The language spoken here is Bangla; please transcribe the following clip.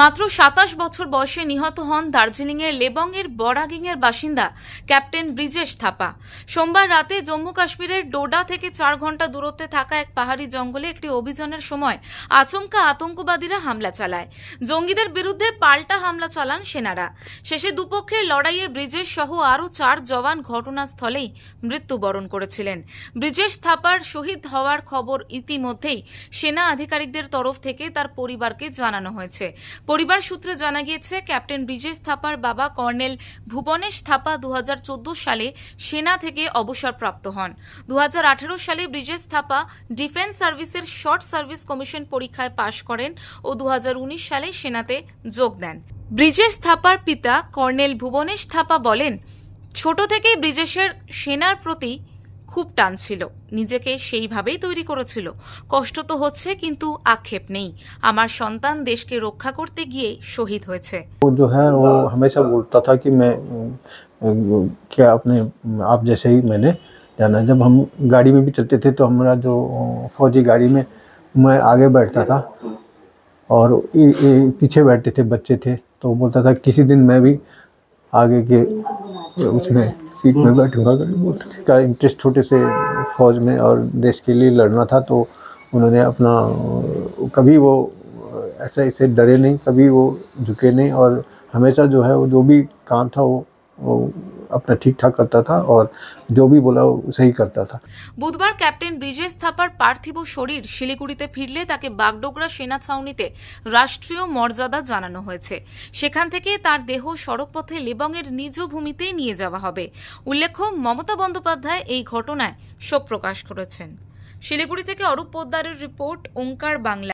মাত্র ২৭ বছর বয়সে নিহত হন দার্জিলিংয়ের লেবংয়ের বরাগিংয়ের বাসিন্দা ক্যাপ্টেন ব্রিজেশ থাপা। সোমবার রাতে জম্মু কাশ্মীরের ডোডা থেকে ৪ ঘন্টা দূরত্বে থাকা এক পাহাড়ি জঙ্গলে একটি অভিযানের সময় আচমকা আতঙ্কবাদীরা হামলা চালায়। জঙ্গিদের বিরুদ্ধে পাল্টা হামলা চালান সেনারা। শেষে দুপক্ষের লড়াইয়ে ব্রিজেশ সহ আরও ৪ জওয়ান ঘটনাস্থলেই মৃত্যুবরণ করেছিলেন। ব্রিজেশ থাপার শহীদ হওয়ার খবর ইতিমধ্যেই সেনা আধিকারিকদের তরফ থেকে তার পরিবারকে জানানো হয়েছে। পরিবার সূত্রে জানা গিয়েছে, ক্যাপ্টেন ব্রিজেশ থাপার বাবা কর্নেল ভুবনেশ থাপা ২০১৪ সালে সেনা থেকে অবসরপ্রাপ্ত হন। ২০১৮ সালে ব্রিজেশ থাপা ডিফেন্স সার্ভিসের শর্ট সার্ভিস কমিশন পরীক্ষায় পাশ করেন ও ২০১৯ সালে সেনাতে যোগ দেন। ব্রিজেশ থাপার পিতা কর্নেল ভুবনেশ থাপা বলেন, ছোট থেকেই ব্রিজেশের সেনার প্রতি খুব টান ছিল, নিজেকে সেইভাবেই তৈরি করেছিল। কষ্ট তো হচ্ছে, কিন্তু আক্ষেপ নেই। আমার সন্তান দেশকে রক্ষা করতে গিয়ে শহীদ হয়েছে। वो जो है वो हमेशा बोलता था कि मैं क्या अपने आप जैसे ही मैंने जाना। जब हम गाड़ी में भी चलते थे तो हमारा जो फौजी गाड़ी में मैं आगे बैठता था और पीछे बैठते थे बच्चे थे, तो वो बोलता था किसी दिन मैं भी आगे के उसमें सीट में बैठूंगा। बोलते थे का इंटरेस्ट छोटे से फौज में और देश के लिए लड़ना था, तो उन्होंने अपना कभी वो ऐसा इसे डरे नहीं, कभी वो झुके नहीं और हमेशा जो है वो जो भी काम था वो अपना ठीक ठाक करता था और जो भी बोला वो सही करता था। বুধবার ক্যাপ্টেন ব্রিজেশ থাপার পার্থিব শরীর শিলিগুড়িতে ফিরলে তাকে বাগডোগরা সেনা ছাউনিতে রাষ্ট্রীয় মর্যাদা জানানো হয়েছে। সেখান থেকে তার দেহ সড়কপথে লেবংয়ের নিজ ভূমিতেই নিয়ে যাওয়া হবে। উল্লেখ্য, মমতা বন্দ্যোপাধ্যায় এই ঘটনায় শোক প্রকাশ করেছেন। শিলিগুড়ি থেকে অরূপ পোদ্দারের রিপোর্ট, ওঙ্কার বাংলা।